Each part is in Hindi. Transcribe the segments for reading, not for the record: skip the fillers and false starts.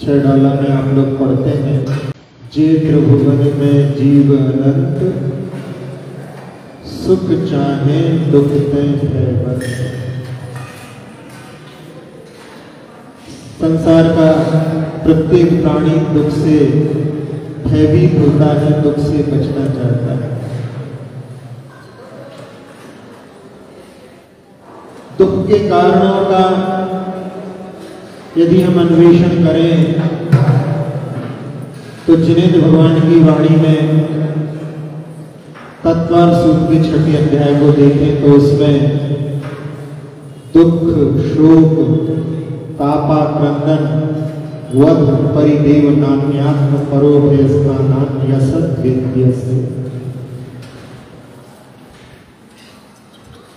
छह डाला में आप लोग पढ़ते हैं, जे त्रिभुवन में जीव अनंत, सुख चाहे दुख ते है बंद। संसार का प्रत्येक प्राणी दुख से भयभीत होता है, दुख से बचना चाहता है। दुख के कारणों का यदि हम अन्वेषण करें तो जिनेंद्र भगवान की वाणी में तत्वार सूत्र के 6 अध्याय को देखें तो उसमें दुख, शोक, तापा, क्रंदन, वध, परिदेव नान्यात्म परोभय स्थानान्यसत् विद्यसे।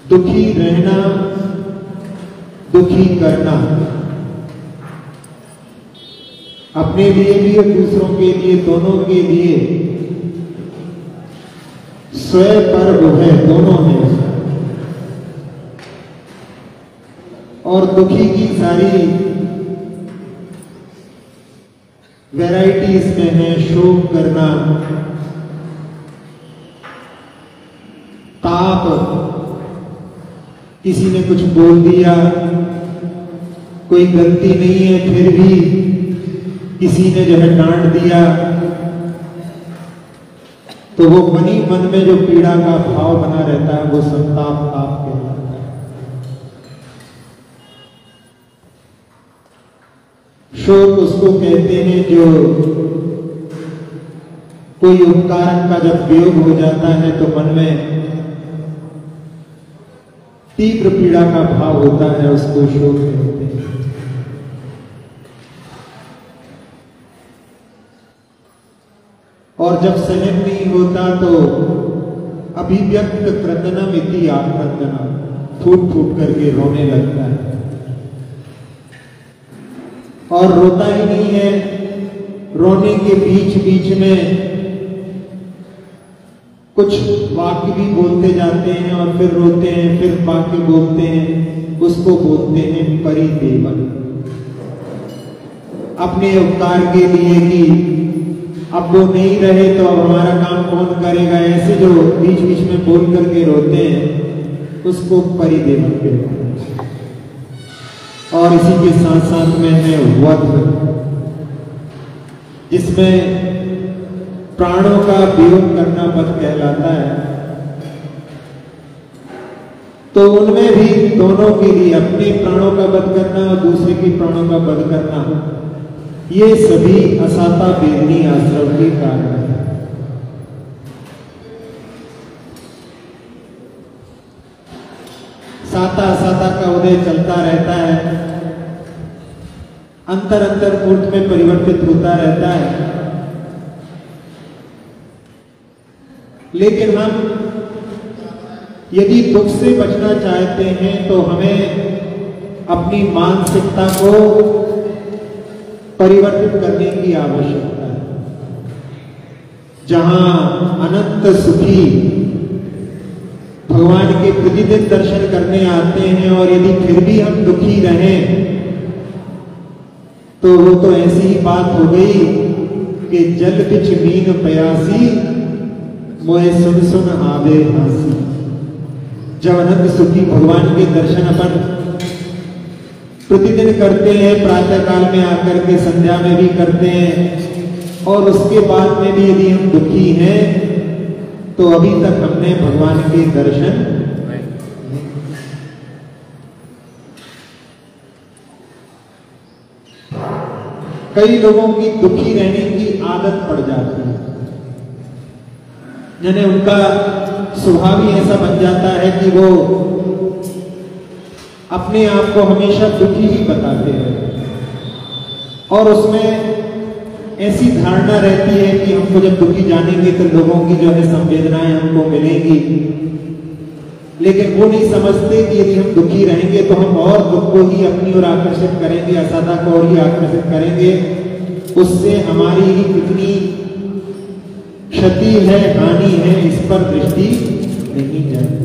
दुखी रहना, दुखी करना, अपने लिए भी और दूसरों के लिए, दोनों के लिए स्वयं पर है, दोनों हैं। और दुखी की सारी वैरायटी इसमें है। शोक करना, ताप, किसी ने कुछ बोल दिया, कोई गलती नहीं है फिर भी किसी ने जो है डांट दिया, तो वो मनी मन में जो पीड़ा का भाव बना रहता है वो संताप ताप कहलाता है। शोक उसको कहते हैं जो कोई उपकारक का जब वियोग हो जाता है तो मन में तीव्र पीड़ा का भाव होता है, उसको शोक कहते हैं। और जब सहन नहीं होता तो अभिव्यक्त क्रंदनम इति आक्रंदनम, फूट फूट करके रोने लगता है। और रोता ही नहीं है, रोने के बीच बीच में कुछ वाक्य भी बोलते जाते हैं और फिर रोते हैं, फिर वाक्य बोलते हैं, उसको बोलते हैं परिदेवन। अपने उपकार के लिए कि अब वो नहीं रहे तो अब हमारा काम कौन करेगा, ऐसे जो बीच बीच में बोल करके रोते हैं उसको परिदेवन कहते हैं। और इसी के साथ साथ में है वध, जिसमें प्राणों का वियोग करना वध कहलाता है। तो उनमें भी दोनों के लिए, अपने प्राणों का वध करना और दूसरे के प्राणों का वध करना, ये सभी असाता वेदनी आश्रम के कारण है। साता असाता का उदय चलता रहता है, अंतर अंतर मूर्त में परिवर्तित होता रहता है। लेकिन हम यदि दुख से बचना चाहते हैं तो हमें अपनी मानसिकता को परिवर्तित करने की आवश्यकता है। जहां अनंत सुखी भगवान के प्रतिदिन दर्शन करने आते हैं और यदि फिर भी हम दुखी रहें तो वो तो ऐसी ही बात हो गई कि जल बिच मीन प्यासी, मोए सुन सुन आवे हासी। जब अनंत सुखी भगवान के दर्शन अपन प्रतिदिन करते हैं, प्रातः काल में आकर के संध्या में भी करते हैं, और उसके बाद में भी यदि हम दुखी हैं तो अभी तक हमने भगवान के दर्शन कई लोगों की दुखी रहने की आदत पड़ जाती है, यानी उनका स्वभाव ही ऐसा बन जाता है कि वो अपने आप को हमेशा दुखी ही बताते हैं। और उसमें ऐसी धारणा रहती है कि हमको जब दुखी जानेंगे तो लोगों की जो है संवेदनाएं हमको मिलेंगी, लेकिन वो नहीं समझते कि यदि हम दुखी रहेंगे तो हम और दुख को ही अपनी ओर आकर्षित करेंगे, असाधा को और ही आकर्षित करेंगे। उससे हमारी ही कितनी क्षति है, हानि है, इस पर दृष्टि नहीं जाती।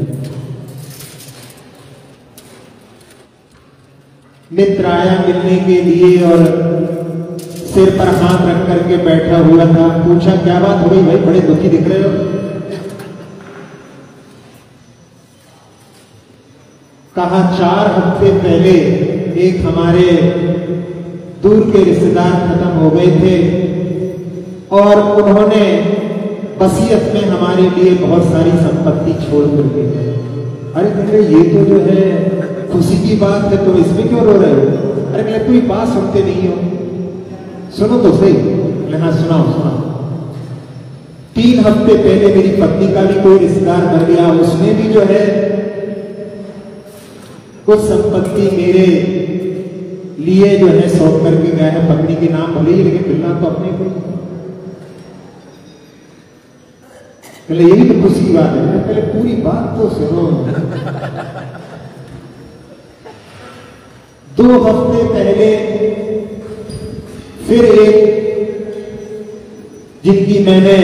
मित्र आया मिलने के लिए और सिर पर हाथ रख करके बैठा हुआ था। पूछा क्या बात हो गई भाई, बड़े दुखी दिख रहे हो। कहा 4 हफ्ते पहले एक हमारे दूर के रिश्तेदार खत्म हो गए थे और उन्होंने वसीयत में हमारे लिए बहुत सारी संपत्ति छोड़ कर गए। अरे कह रहे ये तो जो है खुशी की बात है, तो इसमें क्यों रो रहे हो। अरे कह कोई बात सुनते नहीं हो, सुनो तो सही। हाँ सुनाओ सुनाओ। 3 हफ्ते पहले मेरी पत्नी का भी कोई रिश्तेदार मर गया, उसने भी जो है कुछ संपत्ति मेरे लिए जो है सौंप करके गया है। पत्नी के नाम भले ही लेकिन मिलना तो अपने को। पहले यही तो खुशी की बात है, पहले पूरी बात तो सुनो। 2 हफ्ते पहले फिर एक जिनकी मैंने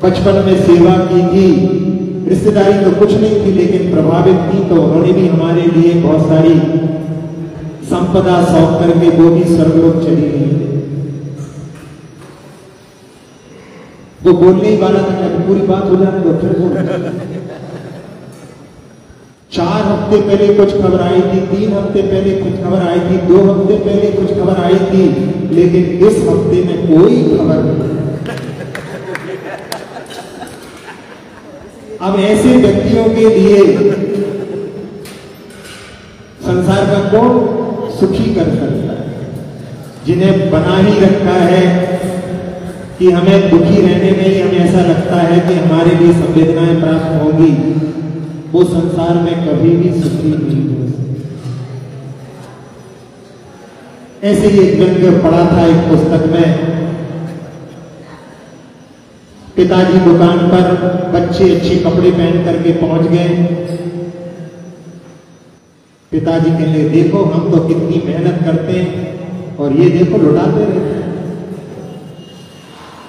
बचपन में सेवा की थी, रिश्तेदारी तो कुछ नहीं थी लेकिन प्रभावित थी, तो उन्होंने भी हमारे लिए बहुत सारी संपदा सौंप करके वो भी स्वर्गलोक चली गई। वो बोलने ही वाला था कि पूरी बात हो जाने दो फिर बोल। 4 हफ्ते पहले कुछ खबर आई थी, 3 हफ्ते पहले कुछ खबर आई थी, 2 हफ्ते पहले कुछ खबर आई थी, लेकिन इस हफ्ते में कोई खबर नहीं। अब ऐसे व्यक्तियों के लिए संसार का कौन सुखी कर सकता है, जिन्हें बना ही रखा है कि हमें दुखी रहने में ही हमें ऐसा लगता है कि हमारे लिए संवेदनाएं प्राप्त होंगी, वो संसार में कभी भी सुखी नहीं हो सकती। ऐसे ही एक व्यक्ति पढ़ा था एक पुस्तक में, पिताजी दुकान पर बच्चे अच्छे कपड़े पहन करके पहुंच गए। पिताजी कहने लगे देखो हम तो कितनी मेहनत करते हैं और ये देखो लुटाते रहते हैं,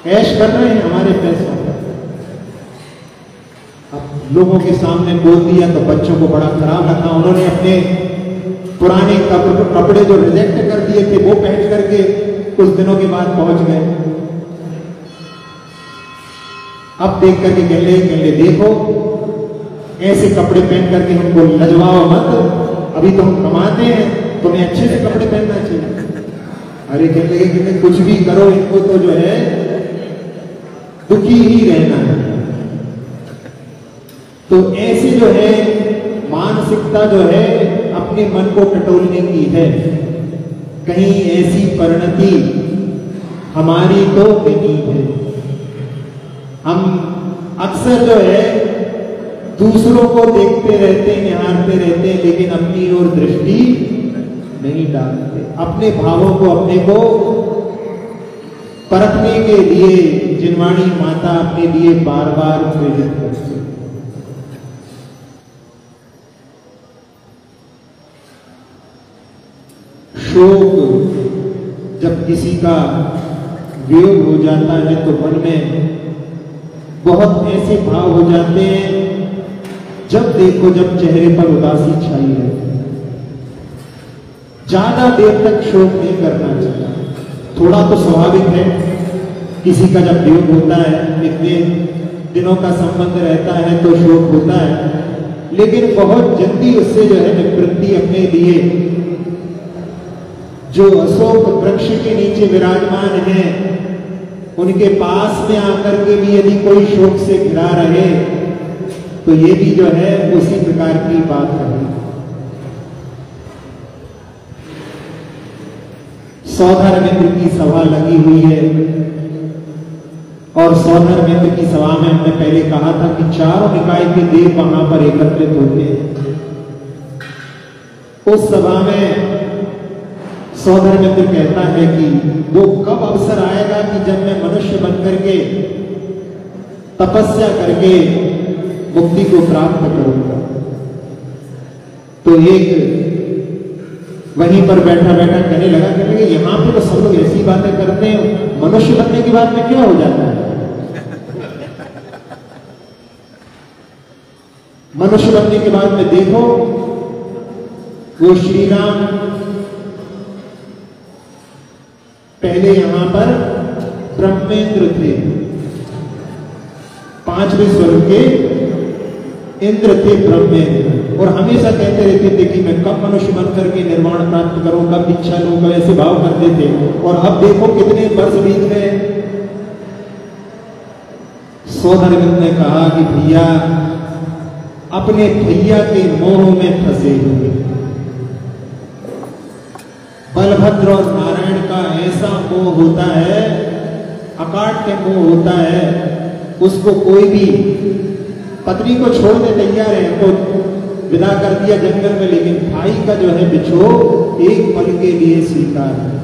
ऐश कर रहे हैं हमारे पैसों पर। अब लोगों के सामने बोल दिया तो बच्चों को बड़ा खराब लगा। उन्होंने अपने पुराने कपड़े जो रिजेक्ट कर दिए थे वो पहन करके कुछ दिनों के बाद पहुंच गए। अब देख करके कहले देखो ऐसे कपड़े पहन करके हमको लजवाओ मत, अभी तो हम कमाते हैं, तुम्हें अच्छे से कपड़े पहनना चाहिए। अरे कहले कुछ भी करो, इनको तो जो है दुखी ही रहना है। तो ऐसे जो है मानसिकता जो है अपने मन को टटोलने की है। कहीं ऐसी परिणति हमारी तो नहीं है। हम अक्सर जो है दूसरों को देखते रहते हैं, निहारते रहते हैं, लेकिन अपनी ओर दृष्टि नहीं डालते। अपने भावों को अपने को परखने के लिए जिनवाणी माता अपने लिए बार बार प्रेरित करती है। शोक जब किसी का वियोग हो जाता है तो मन में बहुत ऐसे भाव हो जाते हैं, जब देखो जब चेहरे पर उदासी छाई रहती है। ज्यादा देर तक शोक नहीं करना चाहिए। थोड़ा तो स्वाभाविक है, किसी का जब वियोग होता है, इतने दिनों का संबंध रहता है तो शोक होता है, लेकिन बहुत जल्दी उससे जो है निवृत्ति अपने लिए जो अशोक वृक्ष के नीचे विराजमान है उनके पास में आकर के भी यदि कोई शोक से घिरा रहे तो ये भी जो है उसी प्रकार की बात है। सौधर्मित्र की सभा लगी हुई है और सौधर्मित्र की सभा में हमने पहले कहा था कि चारों निकाय के देव वहां पर एकत्रित होते हैं। उस सभा में सौधर्मित्र कहता है कि वो कब अवसर आएगा कि जब मैं मनुष्य बनकर के तपस्या करके मुक्ति को प्राप्त करूंगा। तो एक वहीं पर बैठा बैठा कहने लगा यहां पे तो सब लोग ऐसी बातें करते हैं, मनुष्य बनने की बात में क्या हो जाता है। मनुष्य बनने के बाद में देखो वो श्री राम पहले यहां पर ब्रह्मेंद्र थे, 5वें स्वर्ग के इंद्र थे ब्रह्मेंद्र, और हमेशा कहते रहते थे कि मैं कब मनुष्य बन करके निर्वाण प्राप्त करूं, कब इच्छा लूं, कब ऐसे भाव करते थे। और अब देखो कितने वर्ष बीत गए। सोदरविंद ने कहा कि भैया अपने भैया के मोह में फंसे हुए, बलभद्र और नारायण का ऐसा मोह होता है, अकाट्य मोह होता है, उसको कोई भी पत्नी को छोड़ने तैयार है तो विदा कर दिया जंगल में, लेकिन भाई का जो है बिछोह एक पल के लिए स्वीकार है।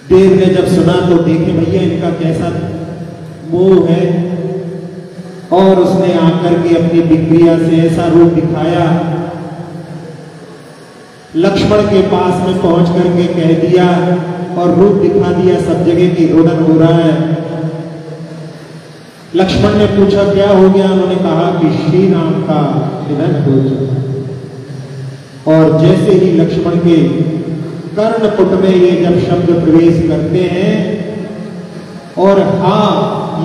देव ने जब सुना तो देखे भैया इनका कैसा मोह है, और उसने आकर के अपनी बिक्रिया से ऐसा रूप दिखाया, लक्ष्मण के पास में पहुंच करके कह दिया और रूप दिखा दिया, सब जगह की रोदन हो रहा है। लक्ष्मण ने पूछा क्या हो गया, उन्होंने कहा कि श्री राम का निधन हो चुका। और जैसे ही लक्ष्मण के कर्णपुट में ये जब शब्द प्रवेश करते हैं, और हाँ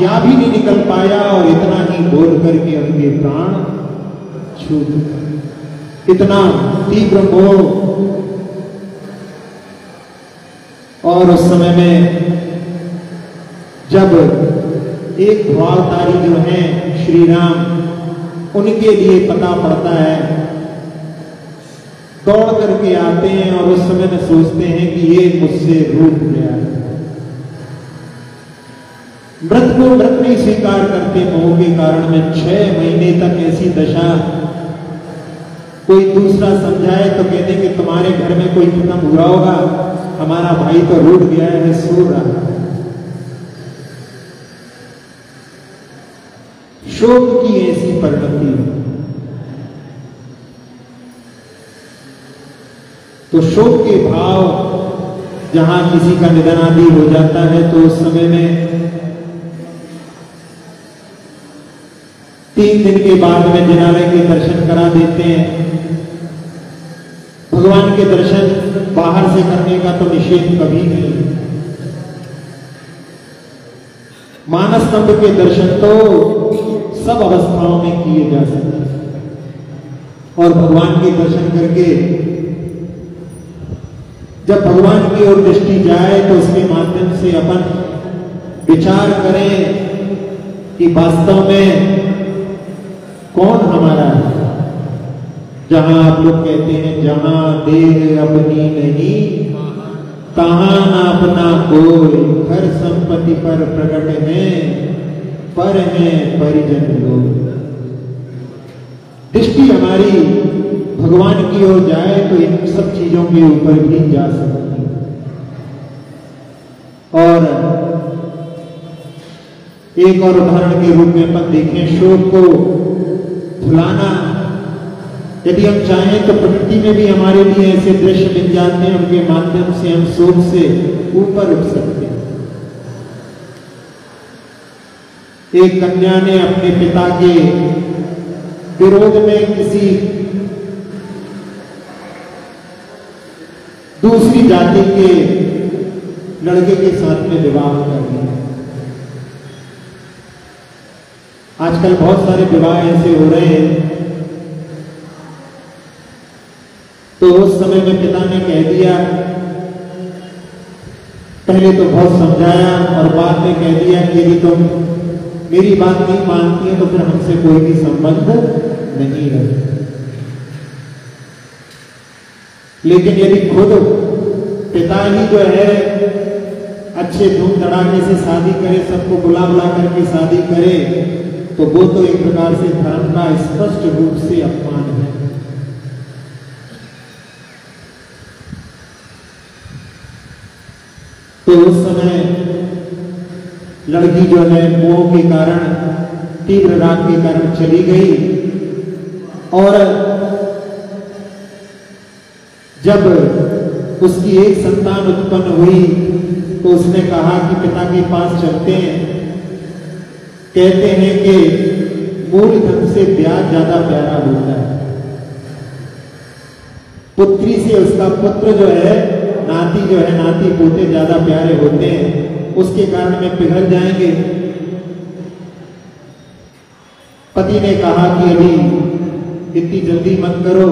या भी नहीं निकल पाया, और इतना ही बोल करके उनके प्राण छूट, इतना तीव्र मोह। और उस समय में जब एक भावतारी जो है श्री राम, उनके लिए पता पड़ता है, दौड़ करके आते हैं और उस समय में सोचते हैं कि ये मुझसे रूठ गया है। मृत को मृत नहीं स्वीकार करते मोह के कारण में। 6 महीने तक ऐसी दशा, कोई दूसरा समझाए तो कहते कि तुम्हारे घर में कोई कितना बुरा होगा, हमारा भाई तो रूठ गया है, सो रहा है। शोक की ऐसी परिणति। तो शोक के भाव, जहां किसी का निधन आदि हो जाता है तो उस समय में 3 दिन के बाद में जिनालय के दर्शन करा देते हैं। भगवान के दर्शन बाहर से करने का तो निषेध कभी नहीं। मानस स्तंभ के दर्शन तो सब अवस्थाओं में किए जा सकते हैं। और भगवान के दर्शन करके जब भगवान की ओर दृष्टि जाए तो उसके माध्यम से अपन विचार करें कि वास्तव में कौन हमारा है। जहां आप लोग कहते हैं जहां देह अपनी नहीं तहां ना अपना कोई, घर संपत्ति पर प्रकट है पर है परिजन लोग। दृष्टि हमारी भगवान की ओर जाए तो इन सब चीजों के ऊपर भी जा सकती है। और एक और उदाहरण के रूप में अपन देखें, शोक को भुलाना। यदि हम चाहें तो प्रकृति में भी हमारे लिए ऐसे दृश्य मिल जाते हैं, उनके माध्यम से हम शोक से ऊपर उठ सकते हैं। एक कन्या ने अपने पिता के विरोध में किसी दूसरी जाति के लड़के के साथ में विवाह कर दिया। आजकल बहुत सारे विवाह ऐसे हो रहे हैं। तो उस समय में पिता ने कह दिया, पहले तो बहुत समझाया और बाद में कह दिया कि यदि तुम मेरी बात नहीं मानती है तो फिर हमसे कोई भी संबंध नहीं है। लेकिन यदि खुद पिता ही जो है अच्छे धूम धड़ाके से शादी करे, सबको बुला बुला करके शादी करे, तो वो तो एक प्रकार से धर्म का स्पष्ट रूप से अपमान है। तो उस समय लड़की जो है मोह के कारण, तीव्र राग के कारण चली गई। और जब उसकी एक संतान उत्पन्न हुई तो उसने कहा कि पिता के पास चलते हैं। कहते हैं कि मूल धन से ब्याज ज्यादा प्यारा होता है। पुत्री से उसका पुत्र जो है, नाती जो है, नाती पोते ज्यादा प्यारे होते हैं, उसके कारण में पिघल जाएंगे। पति ने कहा कि अभी इतनी जल्दी मत करो,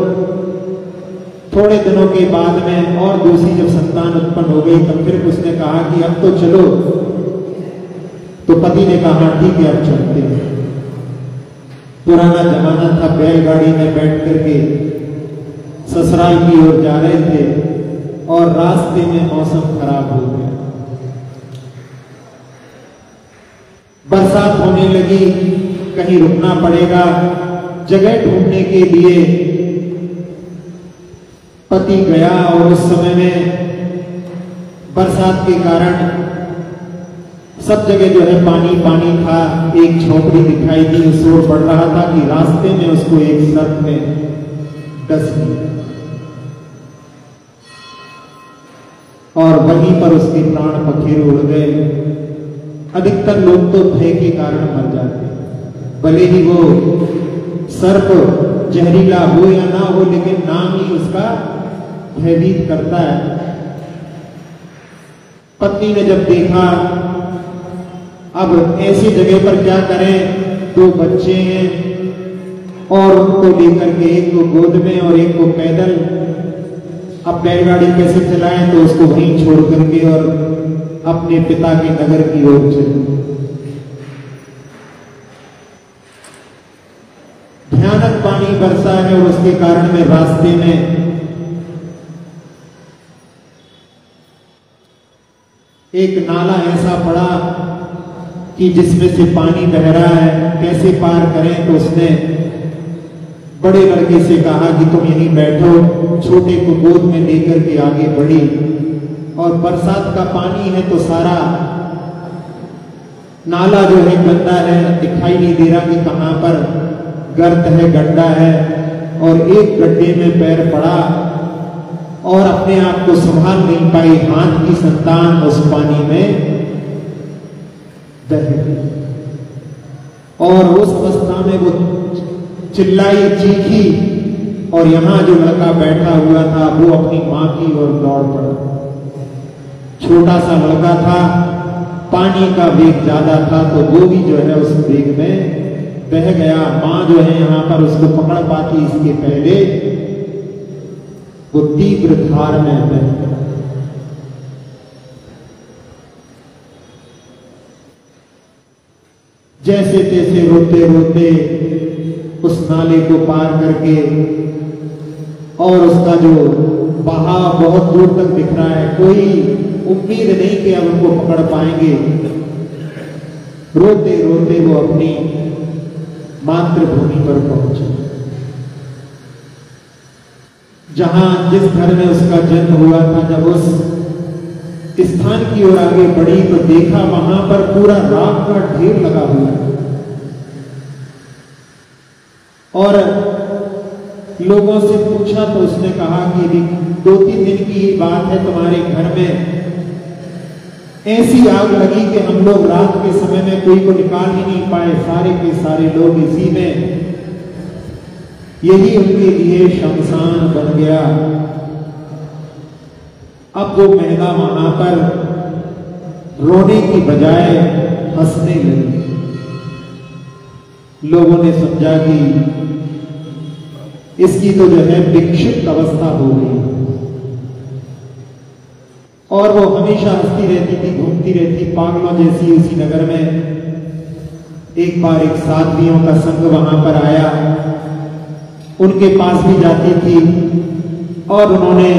थोड़े दिनों के बाद में और दूसरी जब संतान उत्पन्न हो गई तब फिर उसने कहा कि अब तो चलो। तो पति ने कहा ठीक है अब चलते हैं। पुराना जमाना था, बैलगाड़ी में बैठ करके ससुराल की ओर जा रहे थे और रास्ते में मौसम खराब हो गया, बरसात होने लगी, कहीं रुकना पड़ेगा। जगह ढूंढने के लिए पति गया और उस समय में बरसात के कारण सब जगह जो है पानी पानी था। एक झोपड़ी दिखाई दी, शोर पड़ रहा था कि रास्ते में उसको एक सर्प ने डस लिया और वहीं पर उसके प्राण पखेरु उड़ गए। अधिकतर लोग तो भय के कारण मर जाते हैं, भले ही वो सर्प जहरीला हो या ना हो, लेकिन नाम ही उसका भयभीत करता है। पत्नी ने जब देखा अब ऐसी जगह पर क्या करें, 2 बच्चे हैं और उनको लेकर के एक को गोद में और एक को पैदल, अब बैलगाड़ी कैसे चलाएं, तो उसको वहीं छोड़ करके और अपने पिता के नगर की ओर चली। भयानक पानी बरसा है और उसके कारण में रास्ते में एक नाला ऐसा पड़ा कि जिसमें से पानी बह रहा है, कैसे पार करें। तो उसने बड़े लड़के से कहा कि तुम यहीं बैठो, छोटे को गोद में लेकर के आगे बढ़ी। और बरसात का पानी है तो सारा नाला जो है गंदा है, दिखाई नहीं दे रहा कि कहां पर गर्त है, गड्ढा है। और एक गड्ढे में पैर पड़ा और अपने आप को संभाल नहीं पाई, हाथ की संतान उस पानी में बह गई। और उस अवस्था में वो चिल्लाई, चीखी और यहां जो लड़का बैठा हुआ था वो अपनी मां की ओर दौड़ पड़ा। छोटा सा लड़का था, पानी का वेग ज्यादा था तो वो भी जो है उस वेग में बह गया। मां जो है यहां पर उसको पकड़ पाती इसके पहले वो तीव्र धार में बह गया। जैसे तैसे रोते रोते उस नाले को पार करके, और उसका जो बहाव बहुत दूर तक दिख रहा है, कोई उम्मीद नहीं कि अब उनको पकड़ पाएंगे। रोते रोते वो अपनी मातृभूमि पर पहुंचे, जहां जिस घर में उसका जन्म हुआ था। जब उस स्थान की ओर आगे बढ़ी तो देखा वहां पर पूरा राख का ढेर लगा हुआ है और लोगों से पूछा तो उसने कहा कि 2-3 दिन की ही बात है, तुम्हारे घर में ऐसी आग लगी कि हम लोग रात के समय में कोई को निकाल ही नहीं पाए, सारे के सारे लोग इसी में, यही उनके लिए शमशान बन गया। अब वो महिला वहां पर रोने की बजाय हंसने लगी। लोगों ने समझा कि इसकी तो जो है विक्षिप्त अवस्था हो गई और वो हमेशा हंसती रहती थी, घूमती रहती पागलों जैसी उसी नगर में। एक बार एक साध्वियों का संघ वहां पर आया, उनके पास भी जाती थी और उन्होंने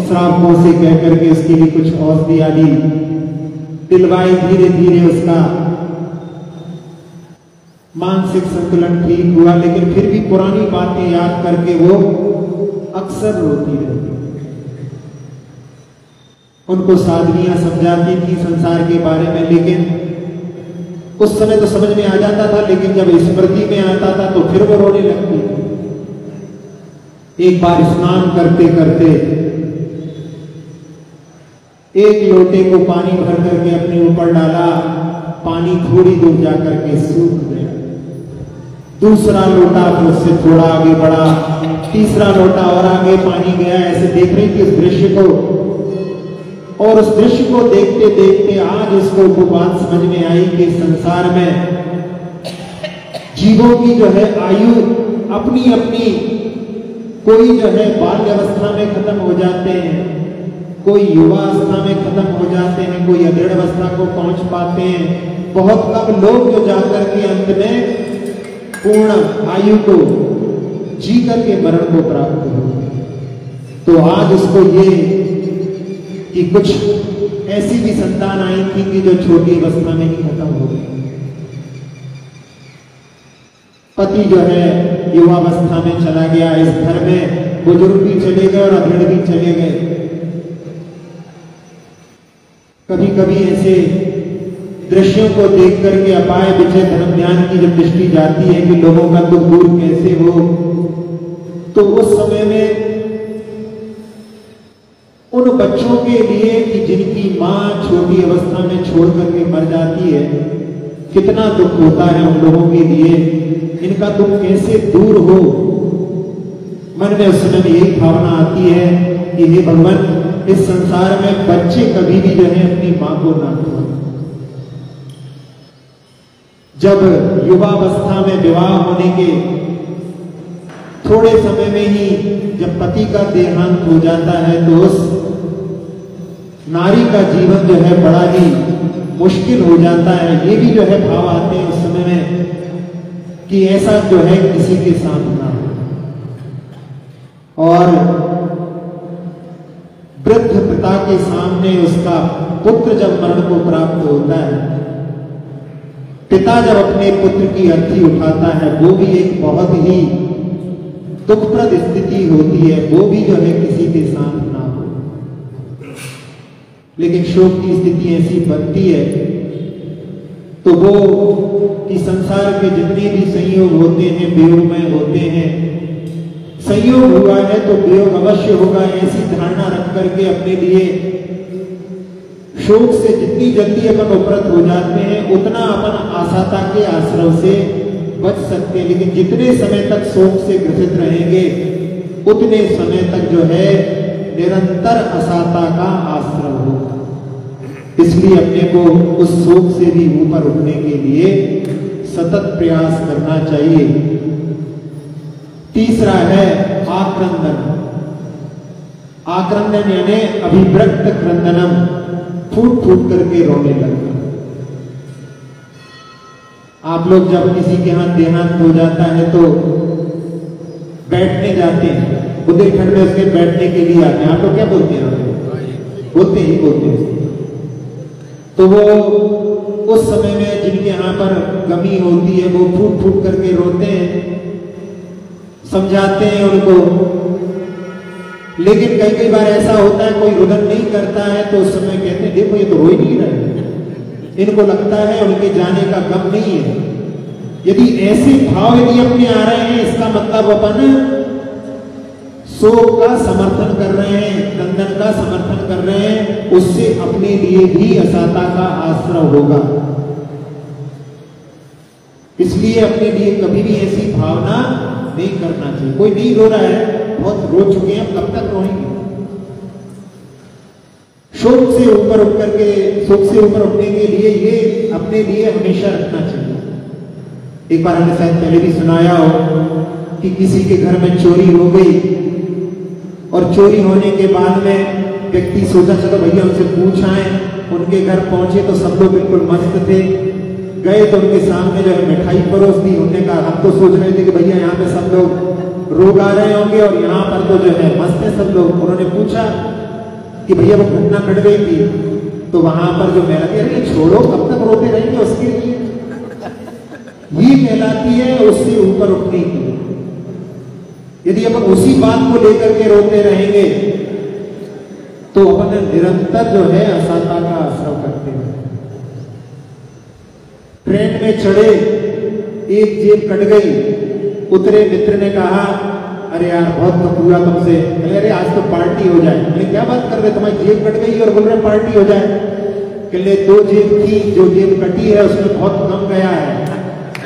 श्रावकों से कह करके उसके लिए कुछ औषधि आदि दिलवाई। धीरे धीरे उसका मानसिक संतुलन ठीक हुआ, लेकिन फिर भी पुरानी बातें याद करके वो अक्सर रोती रहती। उनको साधवियां समझाती थी संसार के बारे में, लेकिन उस समय तो समझ में आ जाता था, लेकिन जब स्मृति में आता था तो फिर वो रोने लगती। एक बार स्नान करते करते एक लोटे को पानी भर करके अपने ऊपर डाला, पानी थोड़ी दूर जाकर के सूख गया। दूसरा लोटा फिर उससे थोड़ा आगे बढ़ा, तीसरा लोटा और आगे पानी गया। देख रही थी उस दृश्य को, और उस दृश्य को देखते देखते आज इसको वो बात समझ में आई कि संसार में जीवों की जो है आयु अपनी अपनी, कोई जो है बाल्य अवस्था में खत्म हो जाते हैं, कोई युवा अवस्था में खत्म हो जाते हैं, कोई अदृढ़ अवस्था को पहुंच पाते हैं। बहुत कम लोग जो जाकर के अंत में पूर्ण आयु को जी करके मरण को प्राप्त हो। तो आज उसको ये कि कुछ ऐसी भी संतान आई थी कि जो छोटी अवस्था में ही खत्म हो गई। पति जो है युवावस्था में चला गया, इस घर में बुजुर्ग भी चले गए और अदृढ़ भी चले गए। कभी कभी ऐसे दृश्यों को देख करके अपाय विजय धर्म ज्ञान की जब दृष्टि जाती है कि लोगों का दुख दूर कैसे हो, तो उस समय में उन बच्चों के लिए कि जिनकी मां छोटी अवस्था में छोड़ करके मर जाती है, कितना दुख होता है उन लोगों के लिए, इनका दुख कैसे दूर हो। मन में उस समय में यही भावना आती है कि हे भगवान, इस संसार में बच्चे कभी भी जो है अपनी मां को ना खोएं। जब युवावस्था में विवाह होने के थोड़े समय में ही जब पति का देहांत हो जाता है, तो उस नारी का जीवन जो है बड़ा ही मुश्किल हो जाता है। ये भी जो है भाव आते हैं उस समय में कि ऐसा जो है किसी के साथ ना हो। और वृद्ध पिता के सामने उसका पुत्र जब मरण को प्राप्त होता है, पिता जब अपने पुत्र की अर्थी उठाता है, वो भी एक बहुत ही दुखप्रद स्थिति होती है। वो भी जो है किसी के साथ ना हो, लेकिन शोक की स्थिति ऐसी बनती है तो वो कि संसार के जितने भी संयोग होते हैं वियोगमय होते हैं। संयोग हुआ है तो वियोग अवश्य होगा, ऐसी धारणा रख करके अपने लिए शोक से जितनी जल्दी अपन उपरत हो जाते हैं, उतना अपन आशाता के आश्रय से बच सकते हैं। लेकिन जितने समय तक शोक से ग्रसित रहेंगे, उतने समय तक जो है निरंतर असाता का आश्रय होगा। इसलिए अपने को उस शोक से भी ऊपर उठने के लिए सतत प्रयास करना चाहिए। तीसरा है आक्रंदन। आक्रंदन यानी अभिव्रक्त क्रंदनम, फूट फूट करके रोने लगना। आप लोग जब किसी के यहां देहांत हो जाता है तो बैठने जाते हैं, बुंदेलखंड में उसके बैठने के लिए आते हैं। आप लोग क्या बोलते हैं? बोलते हैं। तो वो उस समय में जिनके यहाँ पर गमी होती है, वो फूट फूट करके रोते हैं, समझाते हैं उनको। लेकिन कई कई बार ऐसा होता है कोई रुदन नहीं करता है, तो उस समय कहते हैं देखो ये तो रो ही नहीं रहे, इनको लगता है उनके जाने का गम नहीं है। यदि ऐसे भाव यदि अपने आ रहे हैं, इसका मतलब अपन शोक का समर्थन कर रहे हैं, क्रंदन का समर्थन कर रहे हैं, उससे अपने लिए भी असाता का आश्रय होगा। इसलिए अपने लिए कभी भी ऐसी भावना नहीं करना चाहिए। कोई नहीं रो रहा है, बहुत रो चुके हैं, कब तक रोएंगे? शोक से ऊपर उठ करके, शोक से ऊपर उठने के लिए ये अपने लिए हमेशा रखना चाहिए। एक बार हमने शायद पहले भी सुनाया हो कि किसी के घर में चोरी हो गई, और चोरी होने के बाद में व्यक्ति सोचा चलो भैया उनसे पूछ आए। उनके घर पहुंचे तो सब लोग बिल्कुल मस्त थे। गए तो उनके सामने जो है मिठाई परोस दी। उन्होंने कहा हम तो सोच रहे थे कि भैया यहाँ पे सब लोग रोग आ रहे होंगे और यहाँ पर तो जो है मस्त है सब लोग। उन्होंने पूछा कि भैया वो घटना घट गई थी, तो वहां पर जो मेरा अरे छोड़ो, कब तक रोते रहेंगे उसके लिए। ये कहलाती है उससे ऊपर उठने की। यदि अपन उसी बात को लेकर के रोते रहेंगे तो अपन निरंतर जो है असाता का आश्रय करते हैं। ट्रेन में चढ़े, एक जेब कट गई, उतरे, मित्र ने कहा अरे यार बहुत दुख हुआ तुमसे। अरे आज तो पार्टी हो जाए। अरे क्या बात कर रहे, तुम्हारी जेब कट गई और बोल रहे पार्टी हो जाए। कहले 2 जेब थी, जो जेब कटी है उसमें बहुत कम गया है,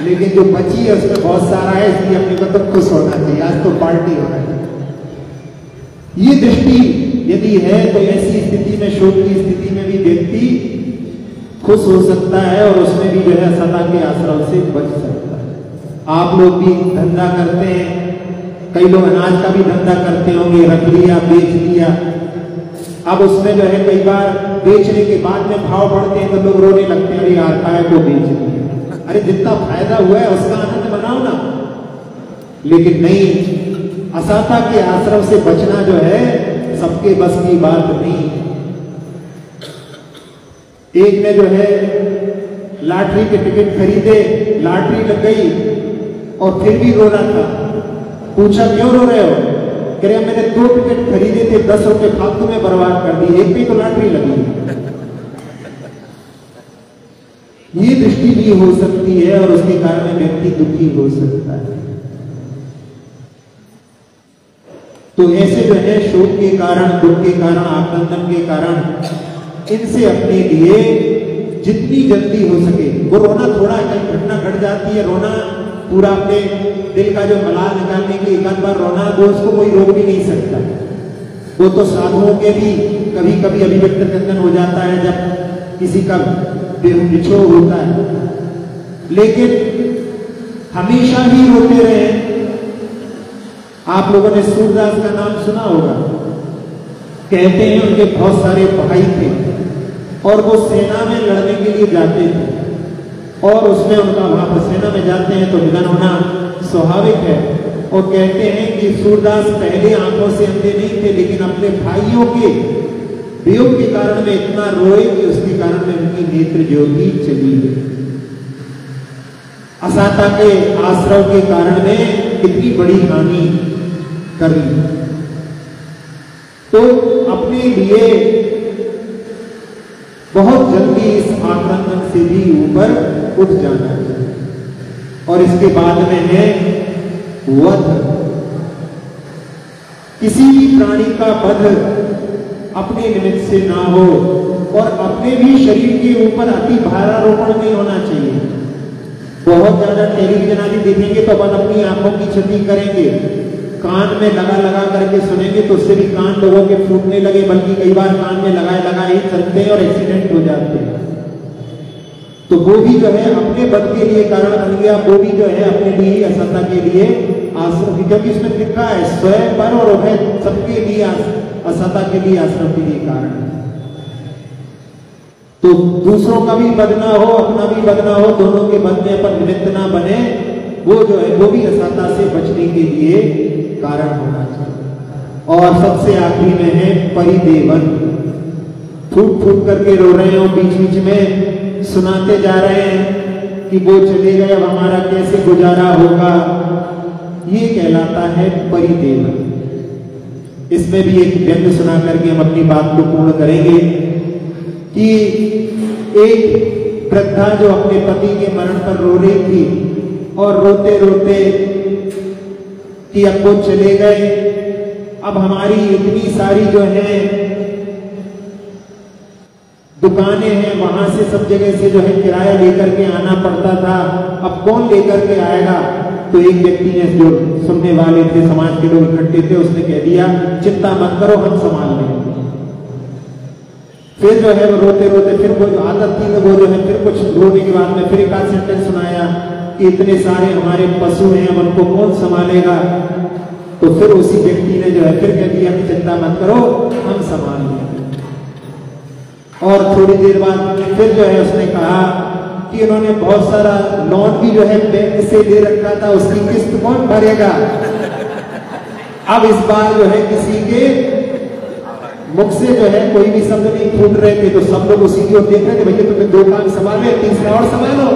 लेकिन जो बची है उसमें बहुत सारा है, इसलिए अपने को तो खुश होना चाहिए, आज तो पार्टी हो रही है। ये दृष्टि यदि है तो ऐसी स्थिति में, शोक की स्थिति में भी व्यक्ति खुश हो सकता है और उसमें भी जो है सदा के आश्रम से बच सकता है। आप लोग भी धंधा करते हैं, कई लोग अनाज का भी धंधा करते होंगे, रख लिया, बेच लिया। अब उसमें जो है कई बार बेचने के बाद में भाव बढ़ते हैं तो लोग रोने लगते हैं, अरे यार काय को बेच दिया, अरे जितना फायदा हुआ है उसका आनंद मनाओ ना। लेकिन नहीं, असाता के आश्रम से बचना जो है सबके बस की बात नहीं। एक ने जो है लॉटरी के टिकट खरीदे, लॉटरी लग गई और फिर भी रो रहा था। पूछा क्यों रो रहे हो? कह रहे मैंने 2 टिकट खरीदे थे, 10 रुपए फालतू में बर्बाद कर दी, एक भी तो लॉटरी लगी। ये दृष्टि भी हो सकती है और उसके कारण व्यक्ति दुखी हो सकता है। तो ऐसे जो है शोक के कारण, दुख के कारण, आक्रंदन के कारण, इनसे अपने लिए जितनी जल्दी हो सके, वो रोना थोड़ा घटना घट जाती है, रोना पूरा अपने दिल का जो मलाल निकालने की एक बार रोना, वो उसको कोई रोक भी नहीं सकता। वो तो साधुओं के भी कभी कभी अभिव्यक्त खंडन हो जाता है जब किसी का बिछोह होता है, लेकिन हमेशा ही रोते रहे। आप लोगों ने सूरदास का नाम सुना होगा। कहते हैं उनके बहुत सारे भाई थे और वो सेना में लड़ने के लिए जाते थे और उसमें उनका वहां पर सेना में जाते हैं तो निधन होना स्वाभाविक है। और कहते हैं कि सूरदास पहले आंखों से अंधे नहीं थे, लेकिन अपने भाइयों के वियोग के कारण में इतना रोए कि उसके कारण में उनकी नेत्र ज्योति चली गई। असाता के आश्रय के कारण में कितनी बड़ी हानि कर ली। तो अपने लिए बहुत जल्दी इस आक्रमण से भी ऊपर उठ जाना है। और इसके बाद में है वध। किसी भी प्राणी का वध अपने निमित्त से ना हो और अपने भी शरीर के ऊपर अति भारारोपण नहीं होना चाहिए। बहुत ज्यादा टेलीविजन आदि देखेंगे तो अपन अपनी आंखों की क्षति करेंगे, कान में लगा करके सुनेंगे तो उससे भी कान लोगों के फूटने लगे, बल्कि कई बार कान में लगाए ही चलते हैं और एक्सीडेंट हो जाते हैं। तो वो भी जो है अपने बद के लिए कारण बन गया, वो भी जो है अपने लिए असता के लिए आश्रम, क्योंकि इसमें लिखा है स्वयं पर और उभय सबके लिए, असता के लिए, आश्रम के लिए कारण। तो दूसरों का भी बदना हो, अपना भी बदना हो, दोनों के बदने पर निमित्त ना बने, वो जो है वो भी असता से बचने के लिए कारण होना चाहिए। और सबसे आखिरी में है परिदेवन। फूट करके रो रहे हो, बीच बीच में सुनाते जा रहे हैं कि वो चले गए, अब हमारा कैसे गुजारा होगा, ये कहलाता है परिदेवन। इसमें भी एक व्यंग सुना करके हम अपनी बात को पूर्ण करेंगे कि एक वृद्धा जो अपने पति के मरण पर रो रही थी और रोते रोते कि अब वो चले गए, अब हमारी इतनी सारी जो है दुकानें हैं, वहां से सब जगह से जो है किराया लेकर के आना पड़ता था, अब कौन लेकर के आएगा। तो एक व्यक्ति ने, जो सुनने वाले थे, समाज के लोग इकट्ठे थे, उसने कह दिया चिंता मत करो, हम संभाल लेंगे। फिर जो है वो रोते रोते, फिर वो जो आदत थी वो जो है फिर कुछ रोने के बाद में फिर एक आध सेंटेंस सुनाया कि इतने सारे हमारे पशु हैं, अब उनको कौन संभालेगा। तो फिर उसी व्यक्ति ने जो है फिर कह दिया कि चिंता मत करो, हम संभाल लेंगे। और थोड़ी देर बाद फिर जो है उसने कहा कि इन्होंने बहुत सारा लोन भी जो है बैंक से ले रखा था, उसकी किस्त कौन भरेगा। अब इस बार जो है किसी के मुख से जो है कोई भी शब्द नहीं फूट रहे थे, तो सब लोग उसी की ओर देख रहे थे, भैया तुम्हें 2 काम संभाले, तीसरा और संभालो।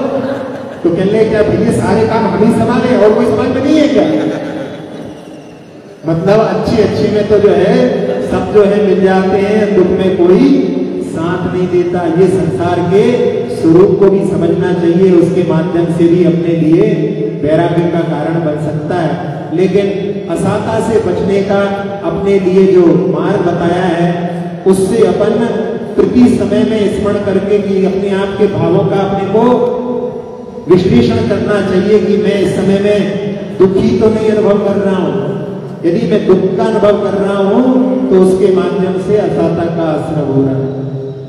तो कहने क्या भैया सारे काम हम ही संभाले और कोई समझ में नहीं है क्या। मतलब अच्छी में तो जो है सब जो है मिल जाते हैं, दुख में कोई साथ नहीं देता। ये संसार के स्वरूप को भी समझना चाहिए, उसके माध्यम से भी अपने लिए वैराग्य का कारण बन सकता है। लेकिन असाता से बचने का अपने लिए जो मार्ग बताया है, उससे अपन प्रति समय में स्मरण करके कि अपने आप के भावों का अपने को विश्लेषण करना चाहिए कि मैं इस समय में दुखी तो नहीं अनुभव कर रहा हूं, यदि मैं दुख का अनुभव कर रहा हूं तो उसके माध्यम से असाता का आश्रम हो रहा है।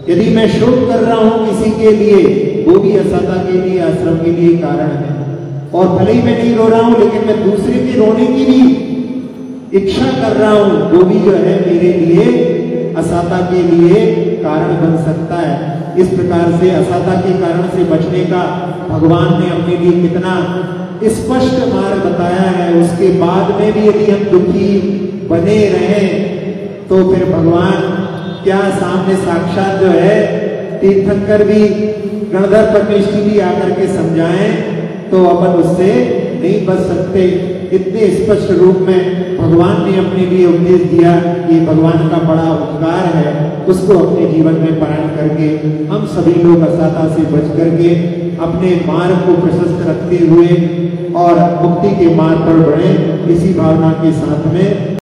यदि मैं शोक कर रहा हूं किसी के लिए, वो भी असाता के लिए, आश्रम के लिए कारण है। और भले ही मैं नहीं रो रहा हूं, लेकिन मैं दूसरे के रोने की भी इच्छा कर रहा हूं, वो भी जो है मेरे लिए असाता के लिए कारण बन सकता है। इस प्रकार से असाता के कारण से बचने का भगवान ने अपने लिए कितना स्पष्ट मार्ग बताया है। उसके बाद में भी यदि हम दुखी बने रहें तो फिर भगवान क्या सामने साक्षात जो है तीर्थंकर भी, गणधर परमेश्वरी भी आकर के समझाएं तो अपन उससे नहीं बच सकते। इतने स्पष्ट रूप में भगवान ने अपने लिए उपदेश दिया कि भगवान का बड़ा उपकार है, उसको अपने जीवन में पालन करके हम सभी लोग असाता से बच करके अपने मार्ग को प्रशस्त रखते हुए और मुक्ति के मार्ग पर बढ़े। इसी भावना के साथ में